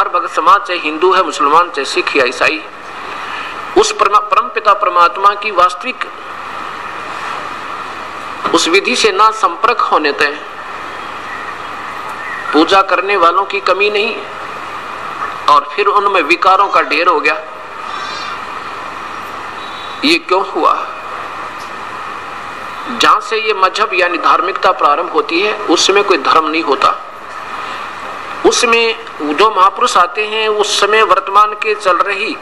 हर भक्त समाज, चाहे हिंदू है, मुसलमान, चाहे सिख या ईसाई, उस परम पिता परमात्मा की वास्तविक उस विधि से ना संपर्क होने तक पूजा करने वालों की कमी नहीं, और फिर उनमें विकारों का ढेर हो गया। ये क्यों हुआ? जहां से ये मजहब यानी धार्मिकता प्रारंभ होती है उस समय कोई धर्म नहीं होता। उसमें जो महापुरुष आते हैं उस समय वर्तमान के चल रही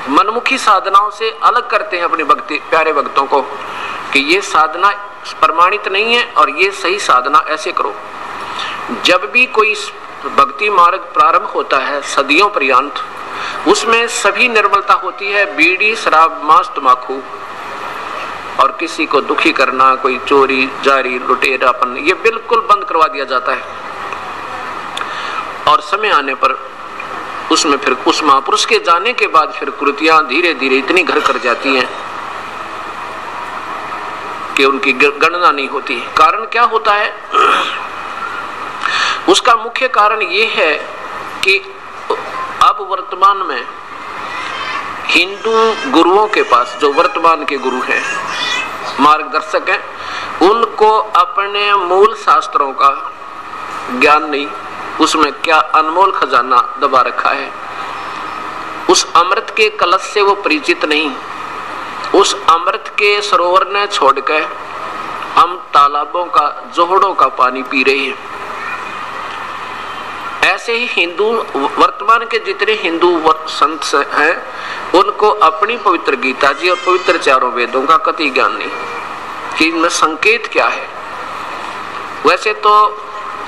मनमुखी साधनाओं से अलग करते हैं अपने भक्ति प्यारे भक्तों को कि ये साधना प्रमाणित नहीं है और ये सही साधना ऐसे करो। जब भी कोई भक्ति मार्ग प्रारंभ होता है सदियों पर्यंत, उसमें सभी निर्मलता होती है। बीड़ी, शराब, मांस, तंबाकू और किसी को दुखी करना, कोई चोरी, जारी, लुटेरापन, ये बिल्कुल बंद करवा दिया जाता है। और समय आने पर उसमें फिर उस महापुरुष के जाने के बाद फिर कृतियां धीरे धीरे इतनी घर कर जाती हैं कि उनकी गणना नहीं होती। कारण क्या होता है? उसका मुख्य कारण ये है कि अब वर्तमान में हिंदू गुरुओं के पास, जो वर्तमान के गुरु हैं, मार्गदर्शक हैं, उनको अपने मूल शास्त्रों का ज्ञान नहीं, उसमें क्या अनमोल खजाना दबा रखा है, उस अमृत के कलश से वो परिचित नहीं। उस अमृत के सरोवर ने छोड़कर हम तालाबों का, जोहड़ों का पानी पी रहे हैं। ऐसे ही हिंदू, वर्तमान के जितने हिंदू संत हैं, उनको अपनी पवित्र गीता जी और पवित्र चारों वेदों का कतई ज्ञान नहीं कि इनमें संकेत क्या है। वैसे तो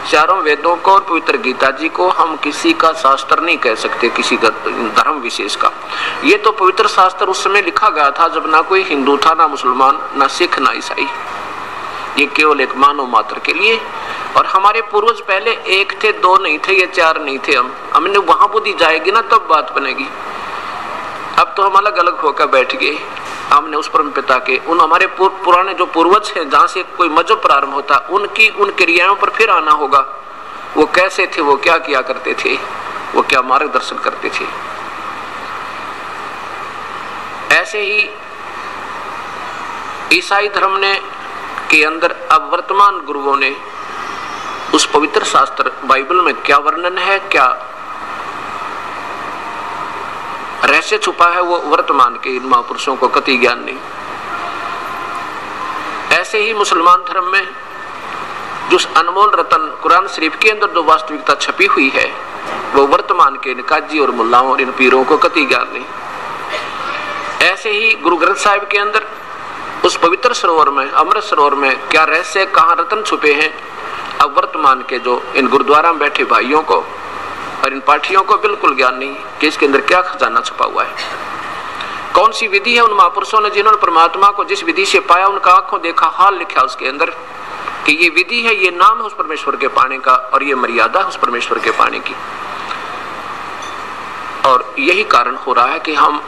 चारों वेदों को और पवित्र गीता जी को हम किसी का शास्त्र नहीं कह सकते, किसी धर्म विशेष का। ये तो पवित्र शास्त्र उस समय लिखा गया था जब ना कोई हिंदू था, ना मुसलमान, ना सिख, ना ईसाई। ये केवल एक मानव मात्र के लिए। और हमारे पूर्वज पहले एक थे, दो नहीं थे, ये चार नहीं थे। हमने वहां बुद्धि जाएगी ना तब बात बनेगी। अब तो हम अलग अलग होकर बैठ गए। हमने उस परम पिता के उन हमारे पुराने जो पूर्वज हैं, जहां से कोई मजहब प्रारंभ होता, उनकी उन क्रियाओं पर फिर आना होगा। वो कैसे थे, वो क्या किया करते थे, वो क्या मार्गदर्शन करते थे। ऐसे ही ईसाई धर्म ने के अंदर अब वर्तमान गुरुओं ने उस पवित्र शास्त्र बाइबल में क्या वर्णन है, क्या रहस्य छुपा है, वो वर्तमान के इन महापुरुषों को कतई ज्ञान नहीं। ऐसे ही मुसलमान धर्म में जो अनमोल रतन कुरान शरीफ के अंदर जो वास्तविकता छपी हुई है, वो वर्तमान के इन काजी और मुल्लाओं और इन पीरों को कतई ज्ञान नहीं। ऐसे ही गुरु ग्रंथ साहिब के अंदर उस पवित्र सरोवर में, अमृत सरोवर में क्या रहस्य, कहाँ रतन छुपे हैं, अब वर्तमान के जो इन गुरुद्वारा में बैठे भाइयों को और इन पाठियों को बिल्कुल ज्ञान नहीं कि इसके अंदर क्या खजाना छुपा हुआ है। कौन सी विधि है उन महापुरुषों ने जिन्होंने परमात्मा को जिस विधि से पाया, उनका आंखों देखा हाल लिखा उसके अंदर कि ये विधि है, ये नाम है उस परमेश्वर के पाने का और ये मर्यादा है उस परमेश्वर के पाने की। और यही कारण हो रहा है कि हम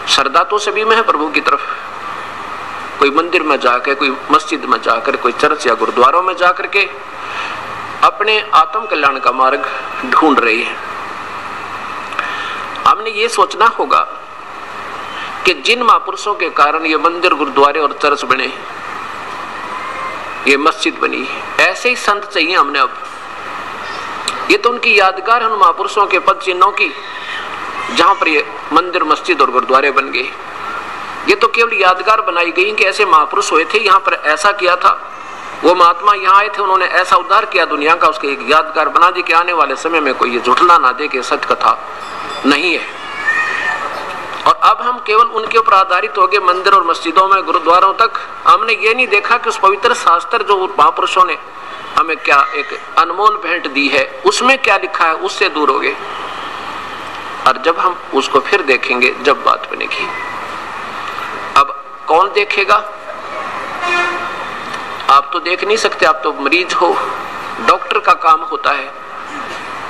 श्रद्धा तो सभी में है प्रभु की तरफ, कोई मंदिर में जाकर, कोई मस्जिद में जाकर, कोई चर्च या गुरुद्वारों में जाकर के अपने आत्म कल्याण का मार्ग ढूंढ रही है। हमने ये सोचना होगा कि जिन महापुरुषों के कारण ये मंदिर, गुरुद्वारे और चर्च बने, ये मस्जिद बनी, ऐसे ही संत चाहिए हमने। अब ये तो उनकी यादगार है, उन महापुरुषों के पद चिन्हों की, जहां पर ये मंदिर, मस्जिद और गुरुद्वारे बन गए। ये तो केवल यादगार बनाई गई कि ऐसे महापुरुष हुए थे, यहाँ पर ऐसा किया था, वो महात्मा यहाँ आए थे, उन्होंने ऐसा उद्धार किया दुनिया का, उसके एक यादगार बना दी कि आने वाले समय में कोई ये झुठला ना दे कि सत्य कथा नहीं है। और अब हम केवल उनके ऊपर आधारित हो गए, मंदिर और मस्जिदों में, गुरुद्वारों तक। हमने ये नहीं देखा कि उस पवित्र शास्त्र जो महापुरुषों ने हमें क्या एक अनमोल भेंट दी है, उसमें क्या लिखा है, उससे दूर हो गए। और जब हम उसको फिर देखेंगे, जब बात बनेगी। अब कौन देखेगा? आप तो देख नहीं सकते, आप तो मरीज हो। डॉक्टर का काम होता है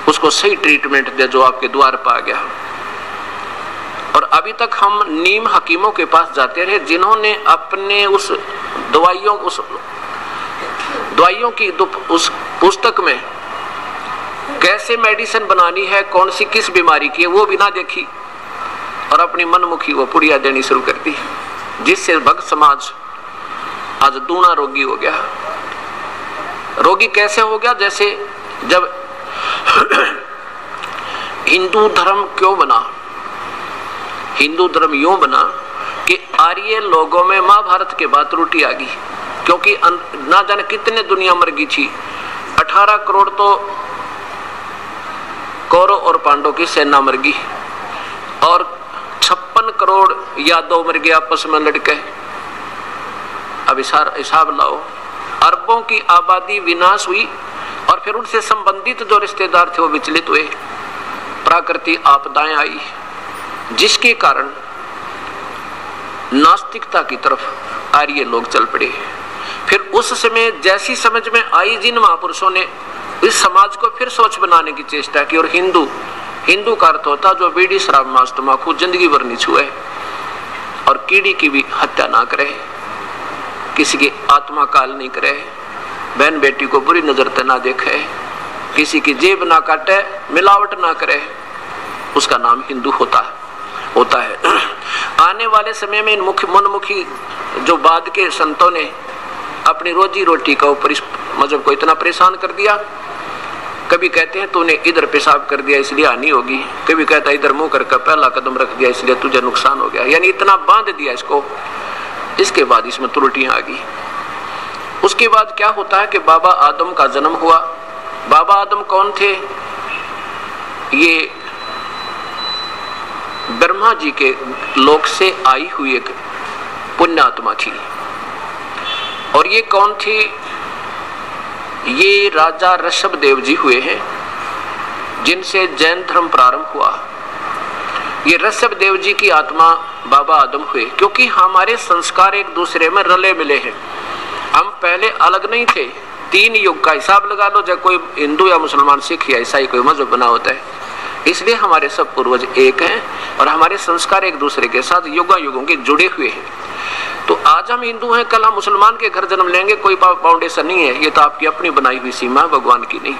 उसको सही ट्रीटमेंट दे जो आपके द्वार पर आ गया। और अभी तक हम नीम हकीमों के पास जाते रहे, जिन्होंने अपने उस दवाइयों की उस पुस्तक में कैसे मेडिसिन बनानी है, कौन सी किस बीमारी की है वो भी ना देखी, और अपनी मनमुखी वो पुड़िया देनी शुरू कर दी, जिससे भक्त समाज आज दूना रोगी हो गया। रोगी कैसे हो गया? जैसे जब हिंदू धर्म क्यों बना? हिंदू धर्म यूं बना कि आर्य लोगों में महाभारत के बाद त्रुटि आ गई, क्योंकि ना जाने कितने दुनिया मर गई थी। 18 करोड़ तो कौरव और पांडव की सेना मर गई, और 56 करोड़ यादव मर गए आपस में लड़के। अब हिसाब लाओ, अरबों की आबादी विनाश हुई, और फिर उनसे संबंधित जो रिश्तेदार थे वो विचलित हुए। प्राकृतिक आपदाएं आई, जिसके कारण नास्तिकता की तरफ आर्य लोग चल पड़े। फिर उस समय जैसी समझ में आई, जिन महापुरुषों ने इस समाज को फिर स्वच्छ बनाने की चेष्टा की, और हिंदू का अर्थ होता जो बीड़ी शराब मांस तंबाकू जिंदगी भर नहीं छुए, और कीड़ी की भी हत्या ना करे, किसी की आत्मा काल नहीं करे, बहन बेटी को बुरी नजर से ना देखे, किसी की जेब ना काटे, मिलावट ना करे, उसका नाम हिंदू होता है। आने वाले समय में इन मनमुखी जो बाद के संतों ने अपनी रोजी रोटी का ऊपर इस मजहब को इतना परेशान कर दिया। कभी कहते हैं तूने इधर पेशाब कर दिया इसलिए हानि होगी, कभी कहता है इधर मुंह करके पहला कदम रख दिया इसलिए तुझे नुकसान हो गया, यानी इतना बांध दिया इसको। इसके बाद इसमें त्रुटियां आ गई। उसके बाद क्या होता है कि बाबा आदम का जन्म हुआ। बाबा आदम कौन थे? ये ब्रह्मा जी के लोक से आई हुई एक पुण्यात्मा थी। और ये कौन थी? ये राजा ऋषभदेव जी हुए हैं, जिनसे जैन धर्म प्रारंभ हुआ। ये ऋषभदेव जी की आत्मा बाबा आदम हुए, क्योंकि हमारे संस्कार एक दूसरे में रले मिले हैं। हम पहले अलग नहीं थे। 3 युग का हिसाब लगा लो, जब कोई हिंदू या मुसलमान सिख या ईसाई कोई मजहब बना होता है, इसलिए हमारे सब पूर्वज एक हैं और हमारे संस्कार एक दूसरे के साथ युगों के जुड़े हुए हैं। तो आज हम हिंदू हैं, कल हम मुसलमान के घर जन्म लेंगे, कोई फाउंडेशन नहीं है। ये तो आपकी अपनी बनाई हुई सीमा है, भगवान की नहीं।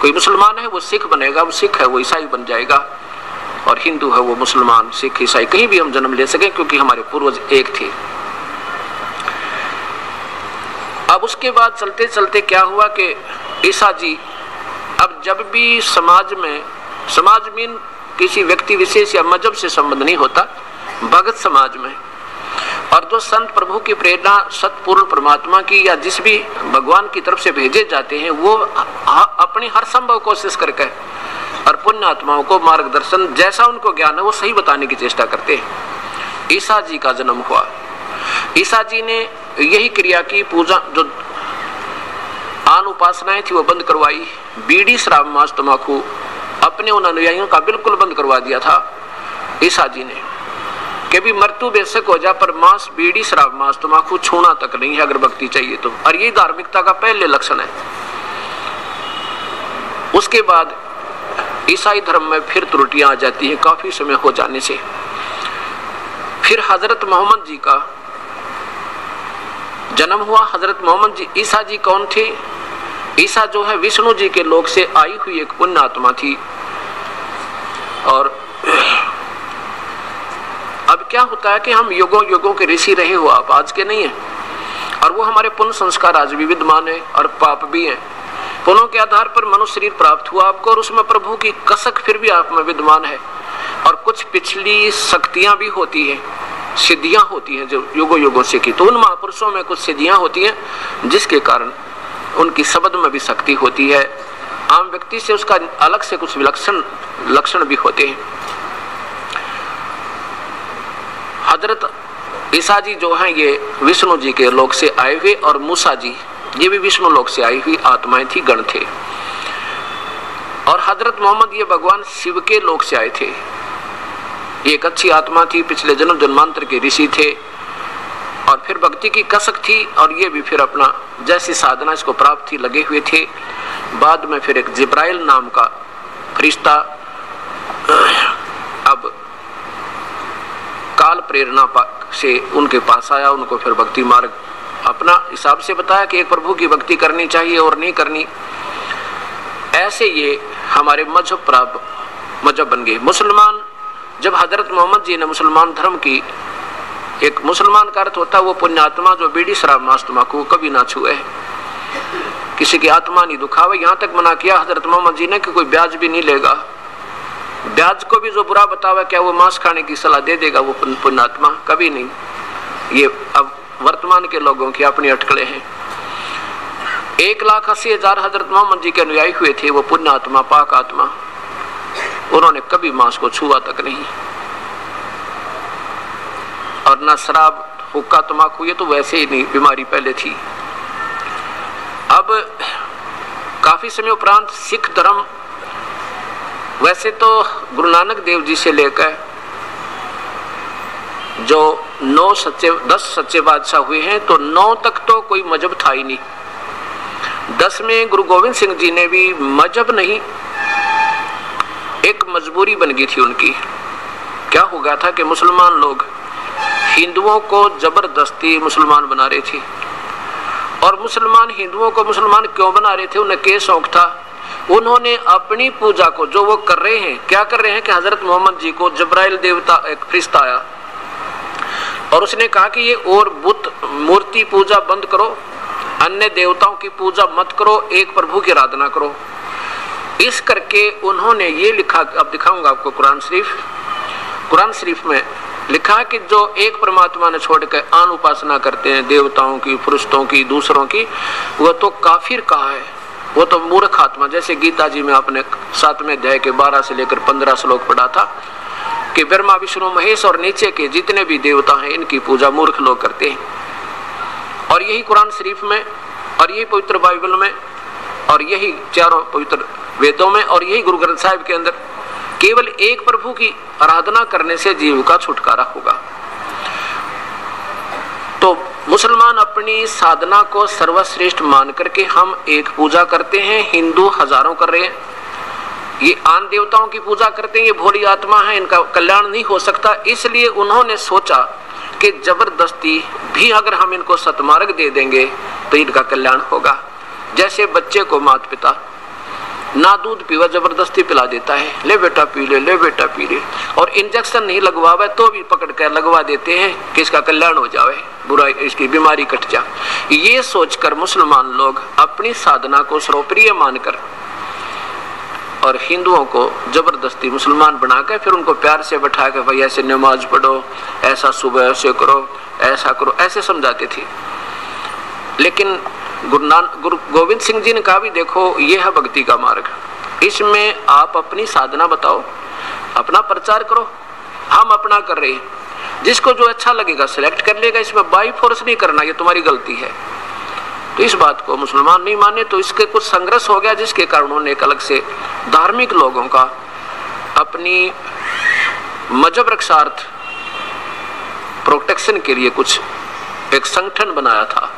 कोई मुसलमान है वो सिख बनेगा, वो सिख है वो ईसाई बन जाएगा, और हिंदू है वो मुसलमान सिख ईसाई कहीं भी हम जन्म ले सके, क्योंकि हमारे पूर्वज एक थे। अब उसके बाद चलते चलते क्या हुआ कि ईसा जी, अब जब भी समाज में किसी व्यक्ति विशेष या मजहब से संबंध नहीं होता, भगत समाज में, और जो संत प्रभु की प्रेरणा सतपूर्ण परमात्मा की या जिस भी भगवान की तरफ से भेजे जाते हैं, वो अपनी हर संभव कोशिश करके और पुण्य आत्माओं को मार्गदर्शन जैसा उनको ज्ञान है वो सही बताने की चेष्टा करते हैं। ईसा जी का जन्म हुआ। ईसा जी ने यही क्रिया की, पूजा जो आन उपासनाएं थी वो बंद करवाई। बीड़ी शराब मांस तंबाकू अपने उन अनुयायियों का बिल्कुल बंद करवा दिया था ईसा जी ने, कि भी मृत्यु बेशक हो जा पर मांस बीड़ी शराब मांस तंबाकू छूना तक नहीं है अगर भक्ति चाहिए तो। और ये धार्मिकता का पहले लक्षण है। उसके बाद ईसाई धर्म में फिर त्रुटियां आ जाती हैं काफी समय हो जाने से। फिर हजरत मोहम्मद जी का जन्म हुआ। हजरत मोहम्मद जी, ईसा जी कौन थे? ईसा जो है विष्णु जी के लोक से आई हुई एक पुण्य आत्मा थी। और अब क्या होता है कि हम युगों के ऋषि रहे हो, आप आज के नहीं है, और वो हमारे पुण्य संस्कार आज भी विद्यमान है और पाप भी है। पुण्यों के आधार पर मनुष्य शरीर प्राप्त हुआ आपको, और उसमें प्रभु की कसक फिर भी आप में विद्यमान है। और कुछ पिछली शक्तियां भी होती है, सिद्धियां होती हैं जो युगों से की। तो उन महापुरुषों में कुछ सिद्धियां होती हैं जिसके कारण उनकी शब्द में भी शक्ति होती है। आम व्यक्ति से उसका अलग से कुछ विलक्षण लक्षण भी होते हैं। हजरत ईसा जी जो हैं ये विष्णु जी के लोक से आए हुए, और मूसा जी ये भी विष्णु लोक से आई हुई आत्माएं थी, गण थे। और हजरत मोहम्मद ये भगवान शिव के लोक से आए थे। ये एक अच्छी आत्मा थी, पिछले जन्म जन्मांतर के ऋषि थे, और फिर भक्ति की कसक थी, और ये भी फिर अपना जैसी साधना इसको प्राप्त थी लगे हुए थे। बाद में फिर एक जिब्राइल नाम का फरिश्ता अब काल प्रेरणा से उनके पास आया, उनको फिर भक्ति मार्ग अपना हिसाब से बताया कि एक प्रभु की भक्ति करनी चाहिए और नहीं करनी। ऐसे ये हमारे मजहब बन गए। मुसलमान, जब हजरत मोहम्मद जी ने मुसलमान धर्म की, एक मुसलमान का अर्थ होता है वो पुण्यात्मा जो बीड़ी शराब मांस तंबाकू कभी ना छुए, किसी की आत्मा नहीं दुखावे। यहाँ तक मना किया हजरत मोहम्मद जी ने कि कोई ब्याज भी नहीं लेगा, ब्याज को भी जो बुरा बतावे क्या वो मांस खाने की सलाह दे देगा वो पुण्यात्मा, कभी नहीं। ये अब वर्तमान के लोगों की अपनी अटकलें हैं। 1,80,000 हजरत मोहम्मद जी के अनुयायी हुए थे, वो पुण्यात्मा पाक आत्मा, उन्होंने कभी मांस को छुआ तक नहीं, और ना शराब हुक्का तंबाकू, ये तो वैसे ही नहीं, बीमारी पहले थी। अब काफी समय उपरांत सिख धर्म, वैसे तो गुरु नानक देव जी से लेकर जो 10 सच्चे बादशाह हुए हैं, तो 9 तक तो कोई मजहब था ही नहीं। 10 में गुरु गोविंद सिंह जी ने भी मजहब नहीं, एक मजबूरी बन गई थी उनकी। क्या हो गया था कि मुसलमान लोग हिंदुओं को जबरदस्ती मुसलमान बना रहे थे, और मुसलमान हिंदुओं को मुसलमान क्यों बना रहे थे, उन्हें क्या शौक था, उन्होंने अपनी पूजा को जो वो कर रहे हैं, क्या कर रहे हैं कि हजरत मोहम्मद जी को जब्राइल देवता एक फरिश्ता आया और उसने कहा कि ये और बुत मूर्ति पूजा बंद करो, अन्य देवताओं की पूजा मत करो, एक प्रभु की आराधना करो। इस करके उन्होंने ये लिखा, अब दिखाऊंगा आपको कुरान शरीफ में लिखा कि जो एक परमात्मा ने छोड़कर आन उपासना करते हैं देवताओं की, फरिश्तों की, दूसरों की, वो तो काफिर कहा है, वो तो मूर्ख आत्मा। जैसे गीता जी में आपने 7वें अध्याय के 12 से लेकर 15 श्लोक पढ़ा था कि ब्रह्मा विष्णु महेश और नीचे के जितने भी देवता हैं इनकी पूजा मूर्ख लोग करते हैं। और यही कुरान शरीफ में, और यही पवित्र बाइबल में, और यही चारों पवित्र वेदों में, और यही गुरु ग्रंथ साहिब के अंदर केवल एक प्रभु की आराधना करने से जीव का छुटकारा होगा। तो मुसलमान अपनी साधना को सर्वश्रेष्ठ मान करके हम एक पूजा करते हैं, हिंदू हजारों कर रहे हैं, ये आन देवताओं की पूजा करते हैं, ये भोली आत्मा है, इनका कल्याण नहीं हो सकता। इसलिए उन्होंने सोचा कि जबरदस्ती भी अगर हम इनको सतमार्ग दे देंगे तो इनका कल्याण होगा। जैसे बच्चे को माता पिता ना दूध पीवा जबरदस्ती पिला देता है, ले बेटा पी ले, ले बेटा पी ले, और इंजेक्शन नहीं लगवावे तो भी पकड़ कर लगवा देते हैं कि इसका कल्याण हो जाए, बुराई इसकी बीमारी कट जाए। ये सोचकर मुसलमान लोग अपनी साधना को सर्वप्रिय मानकर और हिंदुओं को जबरदस्ती मुसलमान बनाकर फिर उनको प्यार से बैठा कर भाई ऐसे नमाज पढ़ो, ऐसा सुबह ऐसे करो, ऐसा करो, ऐसे समझाते थे। लेकिन गुरु गोविंद सिंह जी ने कहा भी देखो ये है भक्ति का मार्ग, इसमें आप अपनी साधना बताओ, अपना प्रचार करो, हम अपना कर रहे हैं, जिसको जो अच्छा लगेगा सिलेक्ट कर लेगा, इसमें बाई फोर्स नहीं करना, ये तुम्हारी गलती है। तो इस बात को मुसलमान नहीं माने, तो इसके कुछ संघर्ष हो गया, जिसके कारण उन्होंने एक अलग से धार्मिक लोगों का अपनी मजहब रक्षार्थ प्रोटेक्शन के लिए कुछ एक संगठन बनाया था,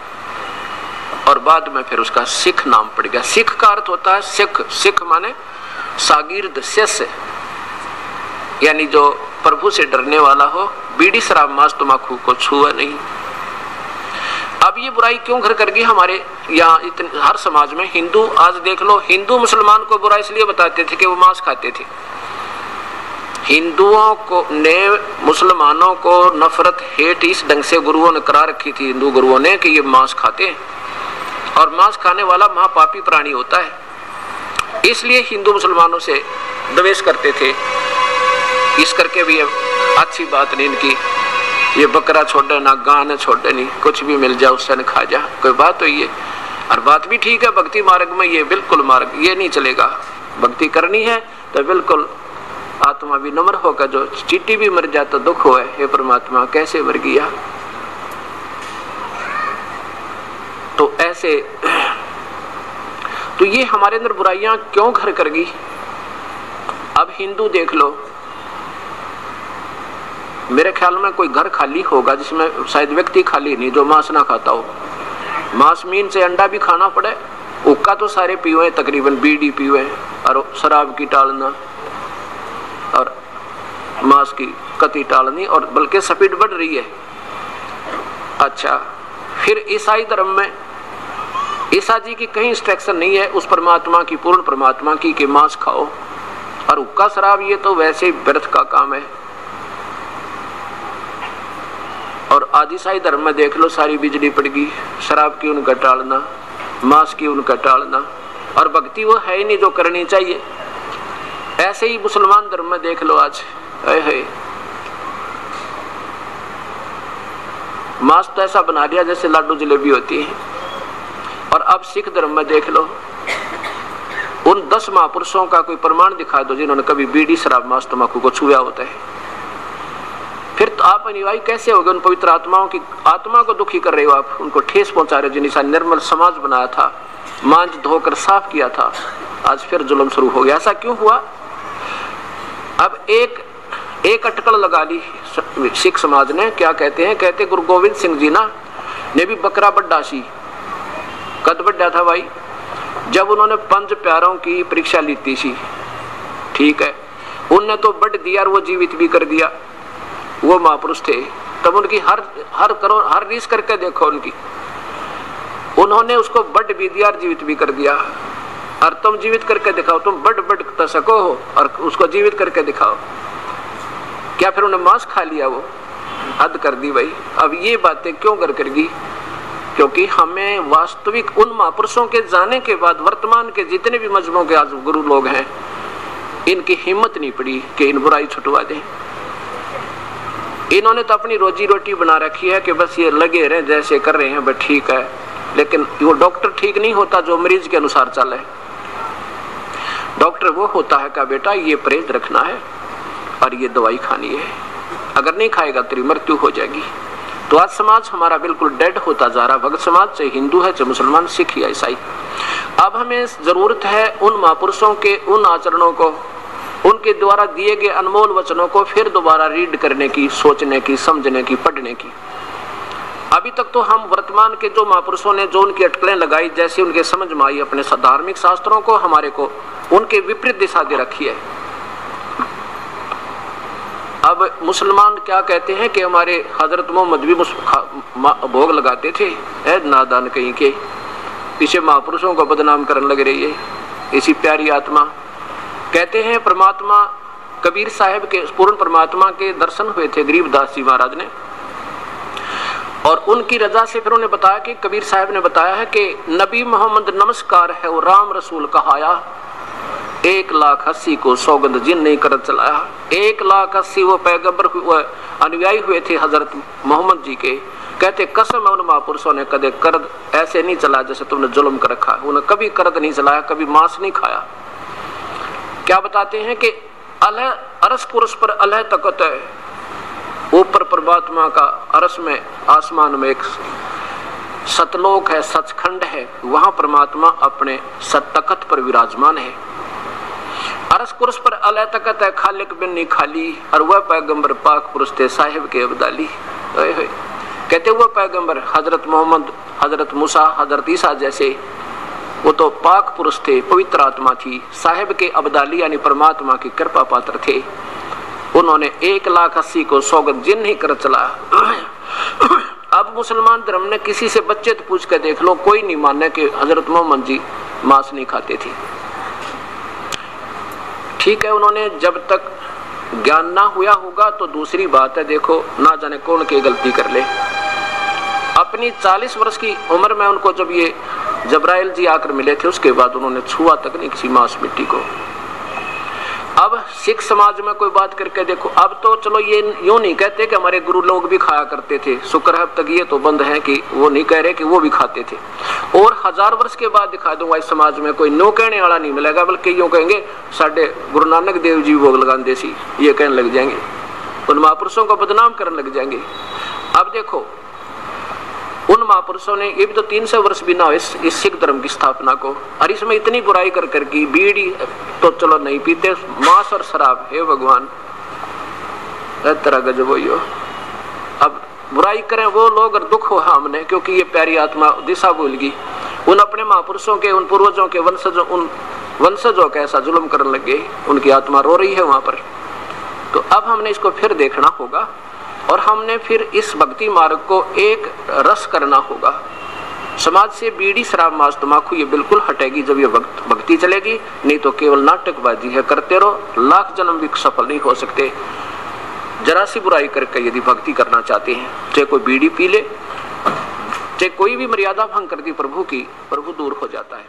और बाद में फिर उसका सिख नाम पड़ गया। सिख का अर्थ होता है सिख, सिख माने शागिर्द, शिष्य, यानी जो प्रभु से डरने वाला हो, बीड़ी शराब मांस तंबाकू को छुआ नहीं। अब ये बुराई क्यों घर कर गई हमारे यहाँ इतने हर समाज में। हिंदू आज देख लो, हिंदू मुसलमान को बुरा इसलिए बताते थे कि वो मांस खाते थे। हिंदुओं को ने मुसलमानों को नफरत हेट इस ढंग से गुरुओं ने करा रखी थी, हिंदू गुरुओं ने, कि ये मांस खाते हैं और मांस खाने वाला महापापी प्राणी होता है। इसलिए हिंदू मुसलमानों से द्वेष करते थे। इस करके भी अच्छी बात नहीं इनकी, ये बकरा छोड़े ना गान छोड़े नहीं, कुछ भी मिल जाए उससे न खा जा, कोई बात तो ये। और बात भी ठीक है, भक्ति मार्ग में ये बिल्कुल मार्ग ये नहीं चलेगा। भक्ति करनी है तो बिल्कुल आत्मा भी नम्र होकर, जो चींटी भी मर जाता दुख हो, हे परमात्मा कैसे मर गया। तो ऐसे तो ये हमारे अंदर बुराइयां क्यों घर कर गई। अब हिंदू देख लो, मेरे ख्याल में कोई घर खाली होगा जिसमें शायद व्यक्ति खाली नहीं जो मांस ना खाता हो। मांस मीन से अंडा भी खाना पड़े, हुक्का तो सारे पीवे, तकरीबन बीड़ी पीवे, और शराब की टालना और मांस की कती टालनी, और बल्कि स्पीड बढ़ रही है। अच्छा, फिर ईसाई धर्म में ईसा जी की कहीं इंस्ट्रक्शन नहीं है उस परमात्मा की, पूर्ण परमात्मा की, कि मांस खाओ और हुक्का शराब ये तो वैसे ही व्यर्थ का काम है। और आदिशाही धर्म में देख लो, सारी बिजली पड़ गई, शराब की उनका टालना, मांस की उनका टालना, और भक्ति वो है ही नहीं जो करनी चाहिए। ऐसे ही मुसलमान धर्म में देख लो आज, है मांस तो ऐसा बना दिया जैसे लाडू जलेबी होती है। और अब सिख धर्म में देख लो, उन 10 महापुरुषों का कोई प्रमाण दिखा दो जिन्होंने कभी बीड़ी शराब मांस तंबाकू को छुआ होता है। फिर तो आप अनुयायी कैसे हो गए? उन पवित्र आत्माओं की आत्मा को दुखी कर रहे हो आप, उनको ठेस पहुंचा रहे हो। जिन्हें निर्मल समाज बनाया था, मांझ धोकर साफ किया था, आज फिर जुल्म शुरू हो गया। ऐसा क्यों हुआ? अब एक अटकल लगा ली सिख समाज ने। क्या कहते हैं? कहते गुरु गोविंद सिंह जी ने भी बकरा बड्डा सी कद बड्डा था भाई, जब उन्होंने 5 प्यारों की परीक्षा ली थी। ठीक है, उनने तो बढ़ दिया और वो जीवित भी कर दिया, वो महापुरुष थे। तब उनकी हर रीस करके देखो उनकी, उन्होंने उसको बढ़ भी दिया और जीवित भी कर दिया। और तुम जीवित करके दिखाओ, तुम बढ़ सको हो और उसको जीवित करके दिखाओ। क्या फिर उन्हें मांस खा लिया? वो हद कर दी भाई। अब ये बातें क्यों करगी? क्योंकि हमें वास्तविक उन महापुरुषों के जाने के बाद वर्तमान के जितने भी मजहबों के आज गुरु लोग हैं, इनकी हिम्मत नहीं पड़ी कि इन बुराई छुटवा दें। इन्होंने तो अपनी रोजी रोटी बना रखी है कि बस ये लगे रहे जैसे कर रहे हैं, बस ठीक है। लेकिन वो डॉक्टर ठीक नहीं होता जो मरीज के अनुसार चले। डॉक्टर वो होता है कि बेटा ये परहेज रखना है और ये दवाई खानी है, अगर नहीं खाएगा तेरी मृत्यु हो जाएगी। तो आज समाज हमारा बिल्कुल डेड होता जा रहा। भगत समाज, चाहे हिंदू है, चाहे मुसलमान, सिख या ईसाई। अब हमें जरूरत है उन महापुरुषों के उन आचरणों को, उनके द्वारा दिए गए अनमोल वचनों को फिर दोबारा रीड करने की, सोचने की, समझने की, पढ़ने की। अभी तक तो हम वर्तमान के जो महापुरुषों ने जो उनकी अटकलें लगाई, जैसे उनके समझ में आई, अपने धार्मिक शास्त्रों को हमारे को उनके विपरीत दिशा दे रखी है। अब मुसलमान क्या कहते हैं कि हमारे हजरत मोहम्मद भी भोग लगाते थे। नादान कहीं के पीछे महापुरुषों को बदनाम करने लग रही है इसी प्यारी आत्मा। कहते हैं परमात्मा कबीर साहब के, पूर्ण परमात्मा के दर्शन हुए थे गरीबदास जी महाराज ने, और उनकी रजा से फिर उन्हें बताया कि कबीर साहब ने बताया है कि नबी मोहम्मद नमस्कार है वो राम रसूल कहाया, 1,80,000 को सौगंध जिन नहीं कर चलाया। 1,80,000 वो पैगंबर अनुयायी हुए थे हजरत मोहम्मद जी के। कहते कसम है उन महापुरुषों ने कदे कर्द ऐसे नहीं चलाया जैसे तुमने जुल्म कर रखा है। उन्हें कभी कर्द नहीं चलाया, कभी मांस नहीं खाया। क्या बताते हैं कि अलह अरस पुरुष पर अलह तकत है, ऊपर परमात्मा का अरस में आसमान में एक सतलोक है, सचखंड है, वहां परमात्मा अपने सतकत पर विराजमान है। अरस पुरुष पर अलह तकत है, खालिक बिन नहीं खाली, और वह पैगंबर पाक पुरुष थे साहिब के अब्दाली। कहते हुए पैगंबर हजरत मोहम्मद, हजरत मूसा, हजरत ईसा जैसे वो तो पाक पुरुष थे, पवित्र आत्मा थी, साहिब के अब्दाली यानी परमात्मा की कृपा पात्र थे। उन्होंने 1,80,000 को सौगंध जिन नहीं कर चला। अब मुसलमान धर्म ने किसी से बच्चे तो पूछ कर देख लो, कोई नहीं माने कि हजरत मोहम्मद जी मांस नहीं खाते थे। ठीक है, उन्होंने जब तक ज्ञान ना हुआ होगा तो दूसरी बात है। देखो ना जाने कौन की गलती कर ले। अपनी 40 वर्ष की उम्र में उनको जब ये जबराइल जी आकर मिले थे, उसके बाद उन्होंने छुआ तक नहीं किसी मांस मिट्टी को। अब सिख समाज में कोई बात करके देखो, अब तो चलो ये यूं नहीं कहते कि हमारे गुरु लोग भी खाया करते थे, शुक्र है अब तक ये तो बंद है कि वो नहीं कह रहे कि वो भी खाते थे। और 1000 वर्ष के बाद दिखा दूंगा इस समाज में कोई नो कहने वाला नहीं मिलेगा, बल्कि यूं कहेंगे साढ़े गुरु नानक देव जी भोग लगाते सी, ये कहने लग जाएंगे, उन महापुरुषों को बदनाम करने लग जाएंगे। अब देखो उन महापुरुषों ने, ये भी तो 300 वर्ष भी ना हो इस सिख धर्म की स्थापना को, और इसमें इतनी बुराई कर की, बीड़ी तो चलो नहीं पीते, मांस और शराब, हे भगवान तरह गजब हो। अब बुराई करें वो लोग और दुख हो हमने, क्योंकि ये प्यारी आत्मा दिशा भूल गई। उन अपने महापुरुषों के, उन पूर्वजों के वंशजों, उन वंशजों का ऐसा जुल्म करने लगे, उनकी आत्मा रो रही है वहां पर। तो अब हमने इसको फिर देखना होगा और हमने फिर इस भक्ति मार्ग को एक रस करना होगा। समाज से बीड़ी, शराब, मांस, तमाकू ये बिल्कुल हटेगी जब ये भक्ति चलेगी, नहीं तो केवल नाटकबाजी है, करते रहो, लाख जन्म भी सफल नहीं हो सकते। जरा सी बुराई करके यदि भक्ति करना चाहते हैं, चाहे कोई बीड़ी पी ले, चाहे कोई भी मर्यादा भंग कर दी प्रभु की, प्रभु दूर हो जाता है।